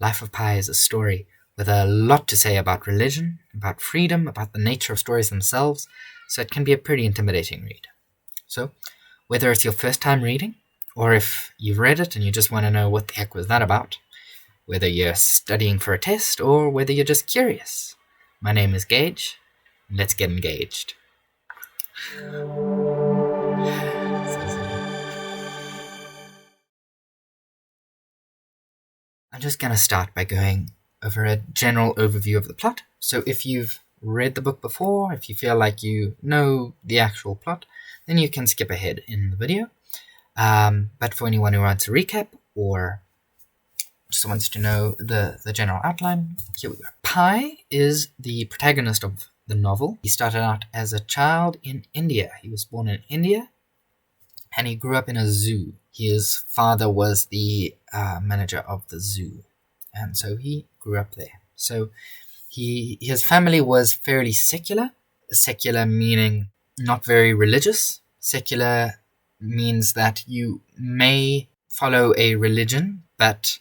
Life of Pi is a story with a lot to say about religion, about freedom, about the nature of stories themselves, so it can be a pretty intimidating read. So, whether it's your first time reading, or if you've read it and you just want to know what the heck was that about, whether you're studying for a test or whether you're just curious, my name is Gage, and let's get engaged. I'm just going to start by going over a general overview of the plot. So if you've read the book before, if you feel like you know the actual plot, then you can skip ahead in the video. But for anyone who wants a recap or just wants to know the general outline, here we go. Pi is the protagonist of the novel. He started out as a child in India. He was born in India, and he grew up in a zoo. His father was the manager of the zoo, and so he grew up there. So his family was fairly secular. Secular meaning not very religious. Secular means that you may follow a religion, but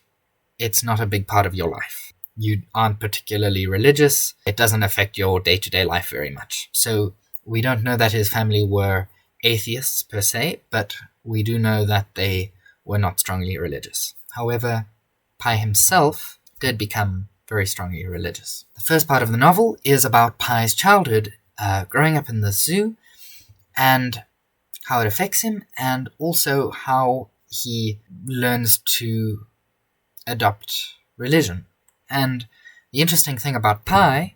it's not a big part of your life. You aren't particularly religious. It doesn't affect your day-to-day life very much. So we don't know that his family were atheists per se, but we do know that they were not strongly religious. However, Pi himself did become very strongly religious. The first part of the novel is about Pi's childhood, growing up in the zoo, and how it affects him, and also how he learns to adopt religion. And the interesting thing about Pi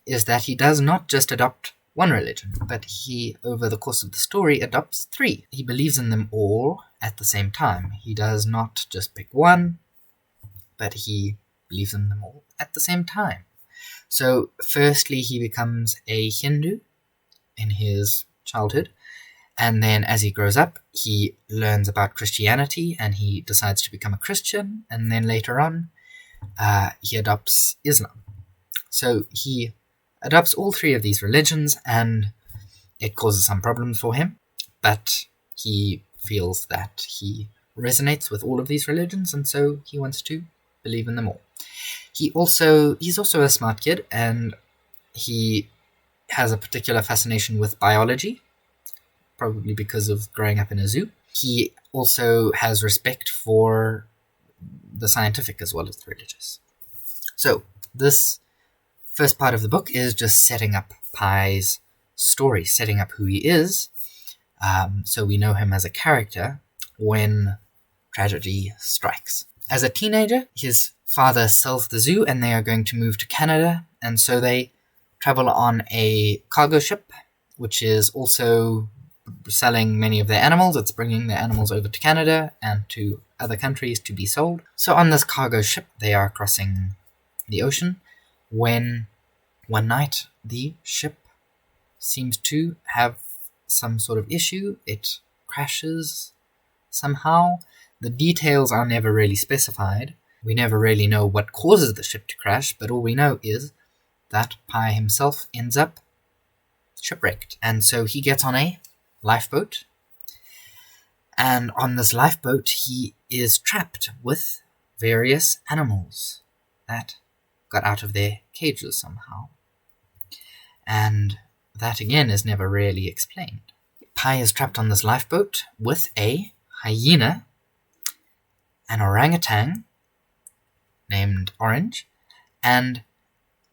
is that he does not just adopt one religion, but he, over the course of the story, adopts 3. He believes in them all at the same time. He does not just pick one, but he believes in them all at the same time. So, firstly, he becomes a Hindu in his childhood, and then as he grows up, he learns about Christianity, and he decides to become a Christian, and then later on, he adopts Islam. So he adopts all 3 of these religions, and it causes some problems for him, but he feels that he resonates with all of these religions, and so he wants to believe in them all. He's also a smart kid, and he has a particular fascination with biology, probably because of growing up in a zoo. He also has respect for the scientific as well as the religious. So this first part of the book is just setting up Pi's story, setting up who he is, so we know him as a character when tragedy strikes. As a teenager, his father sells the zoo and they are going to move to Canada, and so they travel on a cargo ship, which is also selling many of their animals. It's bringing their animals over to Canada and to other countries to be sold. So on this cargo ship, they are crossing the ocean when one night the ship seems to have some sort of issue. It crashes somehow. The details are never really specified. We never really know what causes the ship to crash, but all we know is that Pi himself ends up shipwrecked. And so he gets on a lifeboat, and on this lifeboat he is trapped with various animals that got out of their cages somehow. And that again is never really explained. Pi is trapped on this lifeboat with a hyena, an orangutan named Orange, and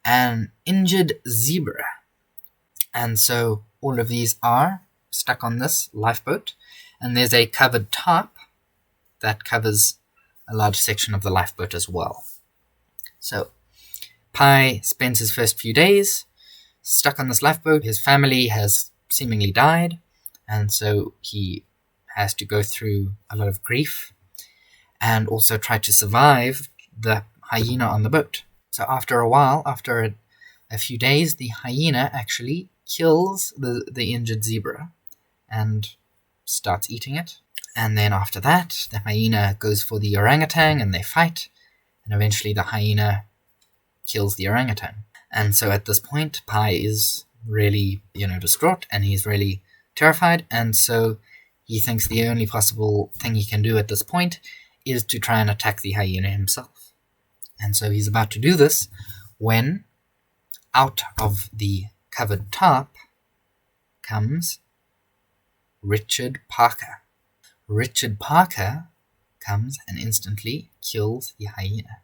an injured zebra. And so all of these are stuck on this lifeboat, and there's a covered tarp that covers a large section of the lifeboat as well. So Pi spends his first few days stuck on this lifeboat. His family has seemingly died, and so he has to go through a lot of grief and also try to survive the hyena on the boat. So after a while, after a few days, the hyena actually kills the injured zebra and starts eating it. And then after that, the hyena goes for the orangutan and they fight, and eventually the hyena kills the orangutan. And so at this point, Pi is really, distraught, and he's really terrified, and so he thinks the only possible thing he can do at this point is to try and attack the hyena himself. And so he's about to do this when out of the covered tarp comes Richard Parker. Richard Parker comes and instantly kills the hyena.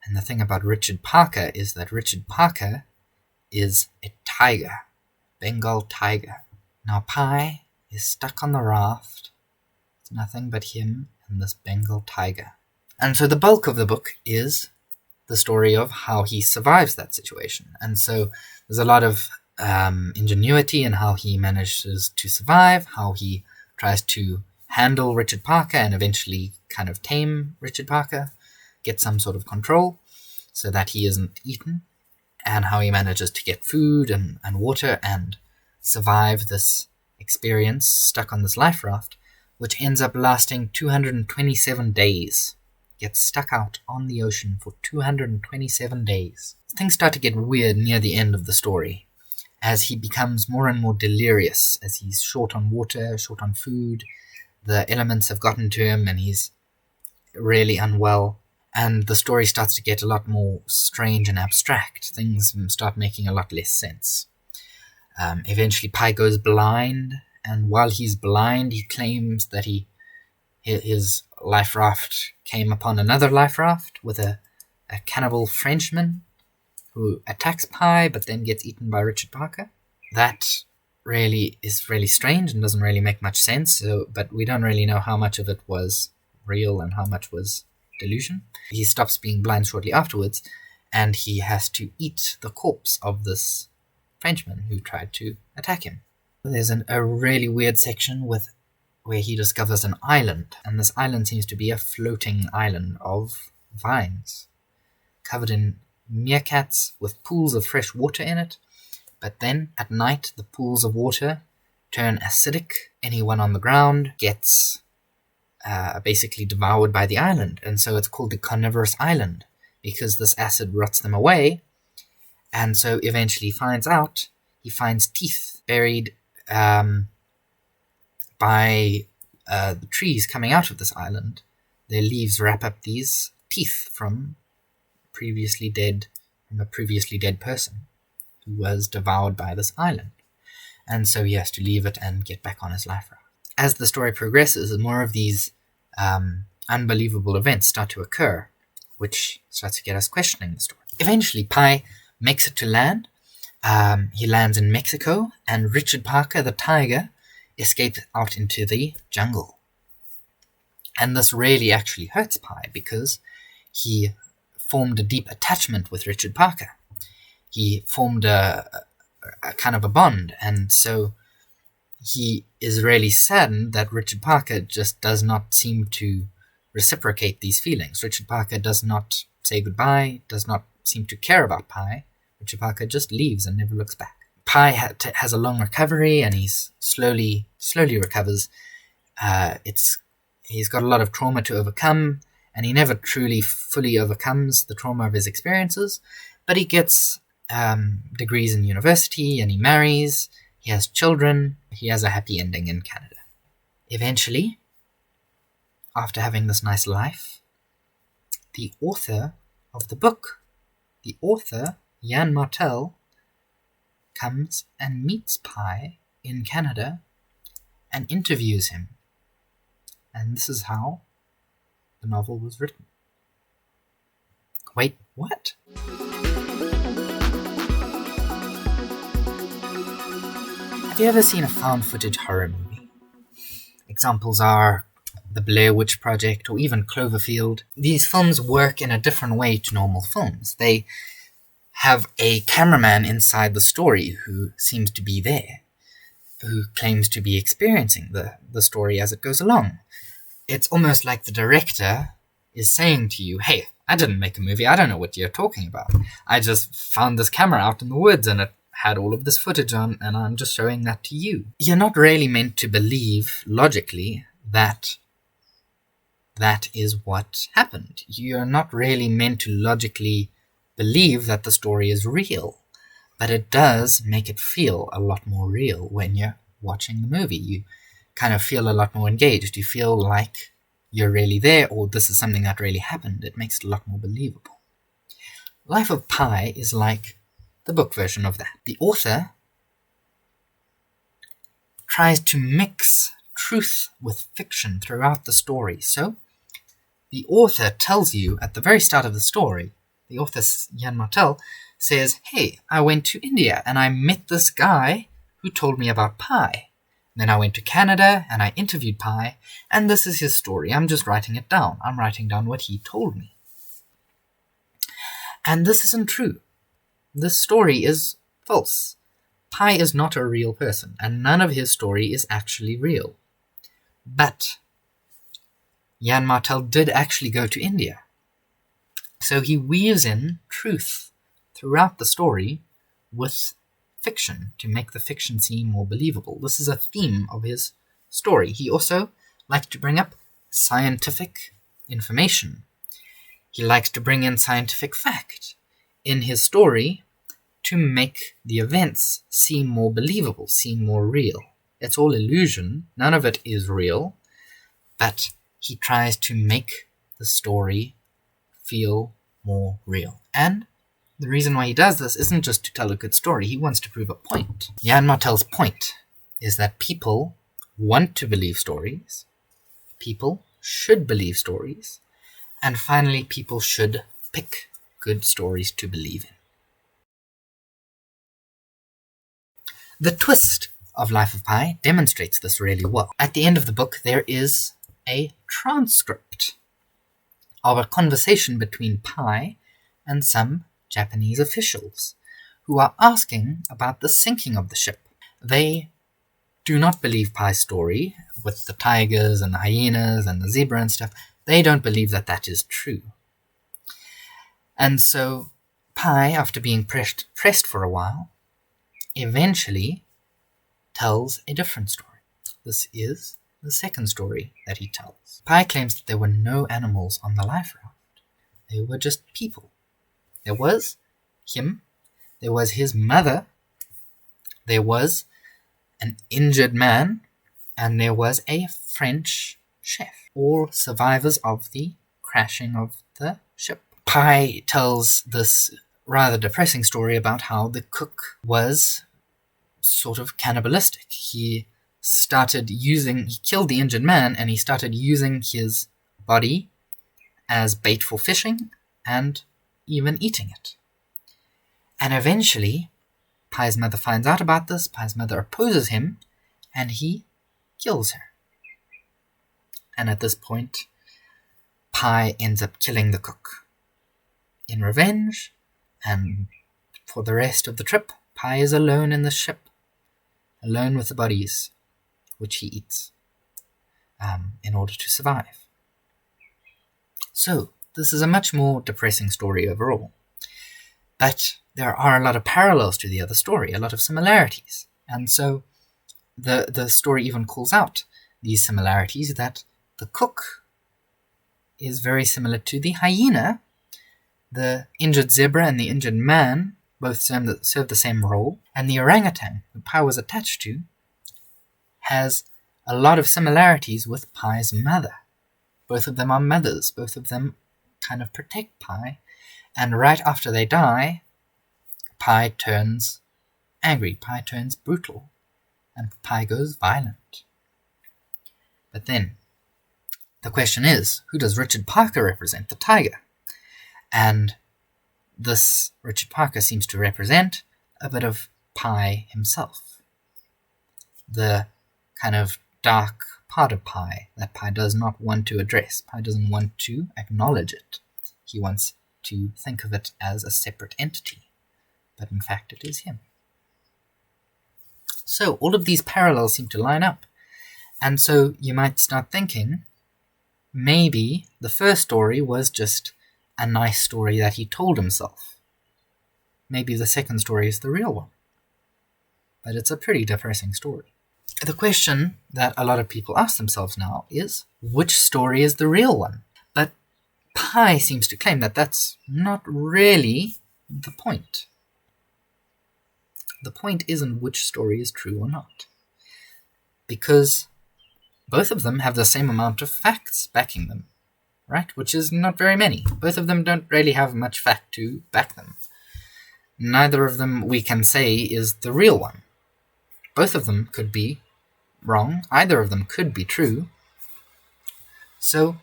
And the thing about Richard Parker is that Richard Parker is a tiger, Bengal tiger. Now Pi is stuck on the raft. It's nothing but him and this Bengal tiger. And so the bulk of the book is the story of how he survives that situation. And so there's a lot of ingenuity in how he manages to survive, how he tries to handle Richard Parker and eventually kind of tame Richard Parker, get some sort of control so that he isn't eaten, and how he manages to get food and water and survive this experience stuck on this life raft, which ends up lasting 227 days. Gets stuck out on the ocean for 227 days. Things start to get weird near the end of the story, as he becomes more and more delirious, as he's short on water, short on food, the elements have gotten to him and he's really unwell, and the story starts to get a lot more strange and abstract. Things start making a lot less sense. Eventually Pi goes blind, and while he's blind he claims that his life raft came upon another life raft with a cannibal Frenchman who attacks Pi but then gets eaten by Richard Parker. That really is really strange and doesn't really make much sense, but we don't really know how much of it was real and how much was delusion. He stops being blind shortly afterwards, and he has to eat the corpse of this Frenchman who tried to attack him. There's a really weird section where he discovers an island, and this island seems to be a floating island of vines, covered in meerkats with pools of fresh water in it. But then, at night, the pools of water turn acidic. Anyone on the ground gets basically devoured by the island, and so it's called the carnivorous island, because this acid rots them away. And so eventually he finds teeth buried by the trees coming out of this island. Their leaves wrap up these teeth from a previously dead person who was devoured by this island. And so he has to leave it and get back on his life raft. As the story progresses, more of these unbelievable events start to occur, which starts to get us questioning the story. Eventually, Pi makes it to land. He lands in Mexico, and Richard Parker, the tiger, escapes out into the jungle. And this really actually hurts Pi, because he formed a deep attachment with Richard Parker. He formed a kind of a bond, and so he is really saddened that Richard Parker just does not seem to reciprocate these feelings. Richard Parker does not say goodbye, does not seem to care about Pi. Richard Parker just leaves and never looks back. Pi has a long recovery, and he's slowly recovers. He's got a lot of trauma to overcome, and he never truly fully overcomes the trauma of his experiences, but he gets degrees in university, and he marries, he has children, he has a happy ending in Canada. Eventually, after having this nice life, the author of the book, Jan Martel, comes and meets Pi in Canada and interviews him. And this is how the novel was written. Wait, what? Have you ever seen a found footage horror movie? Examples are The Blair Witch Project or even Cloverfield. These films work in a different way to normal films. They have a cameraman inside the story who seems to be there, who claims to be experiencing the story as it goes along. It's almost like the director is saying to you, hey, I didn't make a movie, I don't know what you're talking about. I just found this camera out in the woods and it had all of this footage on, and I'm just showing that to you. You're not really meant to believe logically that that is what happened. You're not really meant to logically believe that the story is real, but it does make it feel a lot more real when you're watching the movie. You kind of feel a lot more engaged. You feel like you're really there, or this is something that really happened. It makes it a lot more believable. Life of Pi is like the book version of that. The author tries to mix truth with fiction throughout the story. So the author tells you at the very start of the story, the author, Jan Martel, says, hey, I went to India and I met this guy who told me about Pi. Then I went to Canada and I interviewed Pi, and this is his story. I'm just writing it down. I'm writing down what he told me. And this isn't true. This story is false. Pi is not a real person, and none of his story is actually real. But Jan Martel did actually go to India. So he weaves in truth throughout the story with fiction to make the fiction seem more believable. This is a theme of his story. He also likes to bring up scientific information. He likes to bring in scientific fact in his story to make the events seem more believable, seem more real. It's all illusion. None of it is real. But he tries to make the story feel more real. And the reason why he does this isn't just to tell a good story. He wants to prove a point. Jan Martel's point is that people want to believe stories. People should believe stories. And finally, people should pick good stories to believe in. The twist of Life of Pi demonstrates this really well. At the end of the book, there is a transcript of a conversation between Pi and some Japanese officials who are asking about the sinking of the ship. They do not believe Pi's story with the tigers and the hyenas and the zebra and stuff. They don't believe that that is true. And so Pi, after being pressed for a while, eventually tells a different story. This is the second story that he tells. Pi claims that there were no animals on the life raft. They were just people. There was him, there was his mother, there was an injured man, and there was a French chef, all survivors of the crashing of the ship. Pi tells this rather depressing story about how the cook was sort of cannibalistic. He killed the injured man, and he started using his body as bait for fishing and even eating it. And eventually, Pi's mother finds out about this. Pi's mother opposes him, and he kills her. And at this point, Pi ends up killing the cook. In revenge, and for the rest of the trip, Pi is alone in the ship, alone with the bodies, which he eats, in order to survive. So, this is a much more depressing story overall. But there are a lot of parallels to the other story, a lot of similarities. And so the story even calls out these similarities, that the cook is very similar to the hyena. The injured zebra and the injured man both serve the same role. And the orangutan, who Pi was attached to, has a lot of similarities with Pi's mother. Both of them are mothers. Both of them kind of protect Pi. And right after they die, Pi turns angry. Pi turns brutal. And Pi goes violent. But then, the question is, who does Richard Parker represent? The tiger. And this Richard Parker seems to represent a bit of Pi himself. The kind of dark part of Pi that Pi does not want to address. Pi doesn't want to acknowledge it. He wants to think of it as a separate entity. But in fact, it is him. So all of these parallels seem to line up. And so you might start thinking, maybe the first story was just a nice story that he told himself. Maybe the second story is the real one. But it's a pretty depressing story. The question that a lot of people ask themselves now is, which story is the real one? But Pi seems to claim that that's not really the point. The point isn't which story is true or not. Because both of them have the same amount of facts backing them, right? Which is not very many. Both of them don't really have much fact to back them. Neither of them, we can say, is the real one. Both of them could be wrong. Either of them could be true. So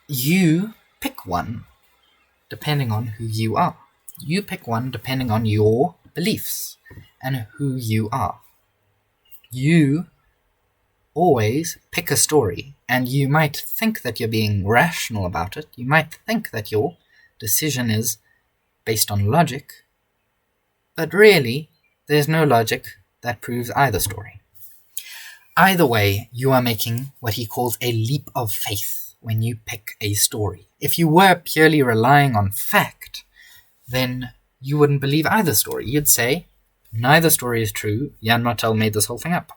you pick one depending on who you are. You pick one depending on your beliefs and who you are. You always pick a story, and you might think that you're being rational about it. You might think that your decision is based on logic, but really, there's no logic that proves either story. Either way, you are making what he calls a leap of faith when you pick a story. If you were purely relying on fact, then you wouldn't believe either story. You'd say, neither story is true, Jan Martel made this whole thing up.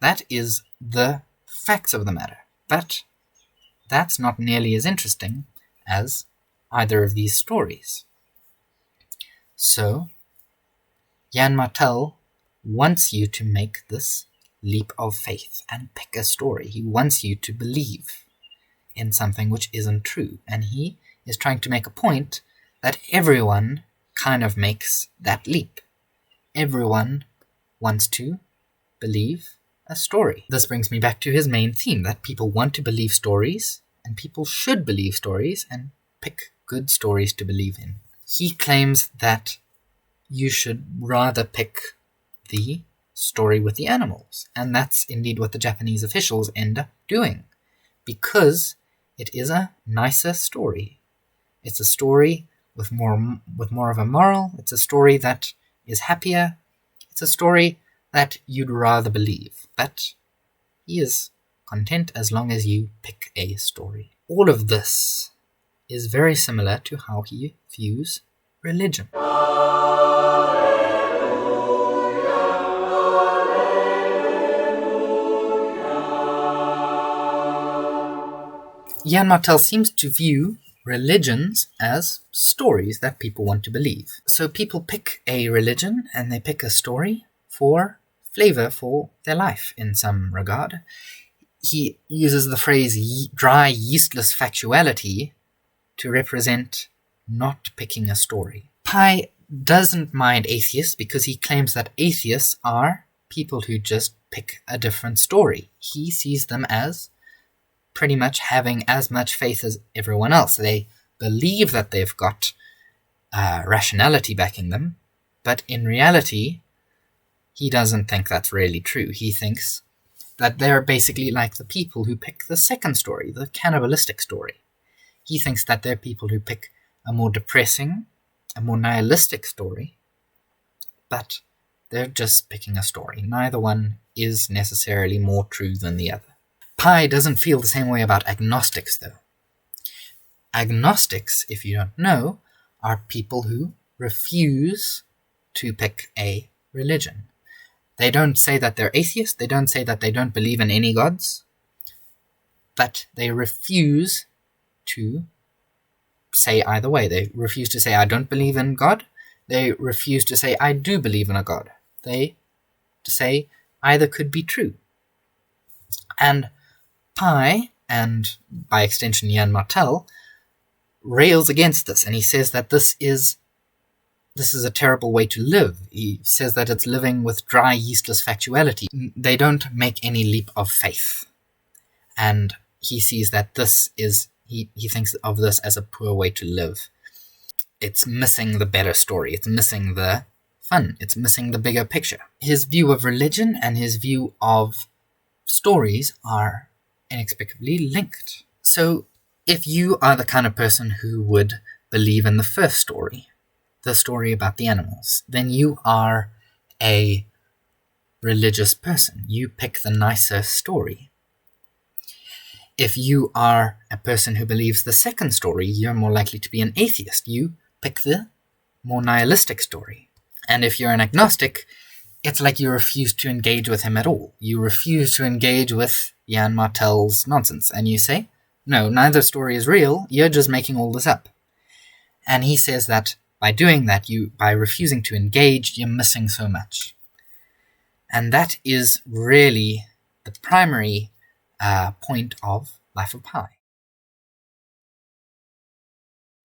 That is the facts of the matter, but that's not nearly as interesting as either of these stories. So, Jan Martel wants you to make this leap of faith and pick a story. He wants you to believe in something which isn't true, and he is trying to make a point that everyone kind of makes that leap. Everyone wants to believe a story. This brings me back to his main theme, that people want to believe stories, and people should believe stories and pick good stories to believe in. He claims that you should rather pick the story with the animals, and that's indeed what the Japanese officials end up doing, because it is a nicer story. It's a story with more of a moral. It's a story that is happier. It's a story that you'd rather believe, but he is content as long as you pick a story. All of this is very similar to how he views religion. Jan Martel seems to view religions as stories that people want to believe. So people pick a religion and they pick a story for flavor for their life in some regard. He uses the phrase dry, yeastless factuality to represent not picking a story. Pi doesn't mind atheists because he claims that atheists are people who just pick a different story. He sees them as pretty much having as much faith as everyone else. They believe that they've got rationality backing them, but in reality, he doesn't think that's really true. He thinks that they're basically like the people who pick the second story, the cannibalistic story. He thinks that they're people who pick a more depressing, a more nihilistic story, but they're just picking a story. Neither one is necessarily more true than the other. Pi doesn't feel the same way about agnostics, though. Agnostics, if you don't know, are people who refuse to pick a religion. They don't say that they're atheists, they don't say that they don't believe in any gods, but they refuse to say either way. They refuse to say, I don't believe in God. They refuse to say, I do believe in a God. They say either could be true. And Pi, and by extension Jan Martel, rails against this, and he says that this is a terrible way to live. He says that it's living with dry, yeastless factuality. They don't make any leap of faith. And he sees that this is, he thinks of this as a poor way to live. It's missing the better story. It's missing the fun. It's missing the bigger picture. His view of religion and his view of stories are inexplicably linked. So if you are the kind of person who would believe in the first story, the story about the animals, then you are a religious person. You pick the nicer story. If you are a person who believes the second story, you're more likely to be an atheist. You pick the more nihilistic story. And if you're an agnostic, it's like you refuse to engage with him at all. You refuse to engage with Jan Martel's nonsense, and you say, no, neither story is real, you're just making all this up. And he says that by doing that, by refusing to engage, you're missing so much. And that is really the primary point of Life of Pi.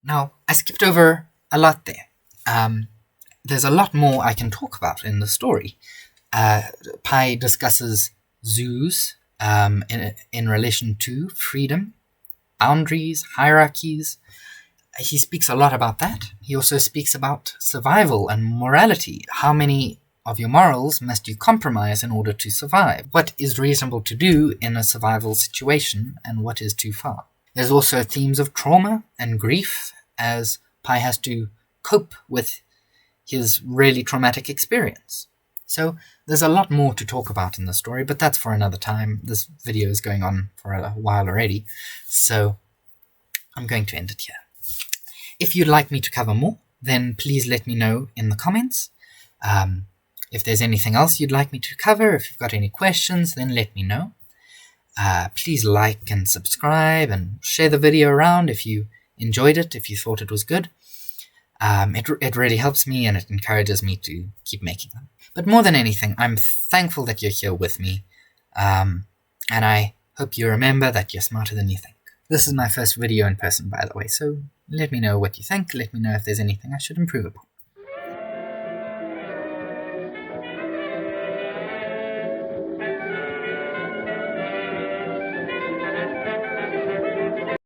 Now, I skipped over a lot there. There's a lot more I can talk about in the story. Pi discusses zoos in relation to freedom, boundaries, hierarchies. He speaks a lot about that. He also speaks about survival and morality. How many of your morals must you compromise in order to survive? What is reasonable to do in a survival situation, and what is too far? There's also themes of trauma and grief, as Pi has to cope with his really traumatic experience. So there's a lot more to talk about in the story, but that's for another time. This video is going on for a while already, so I'm going to end it here. If you'd like me to cover more, then please let me know in the comments. If there's anything else you'd like me to cover, if you've got any questions, then let me know. Please like and subscribe and share the video around if you enjoyed it, if you thought it was good. It really helps me and it encourages me to keep making them. But more than anything, I'm thankful that you're here with me, and I hope you remember that you're smarter than you think. This is my first video in person, by the way, so let me know what you think, let me know if there's anything I should improve upon.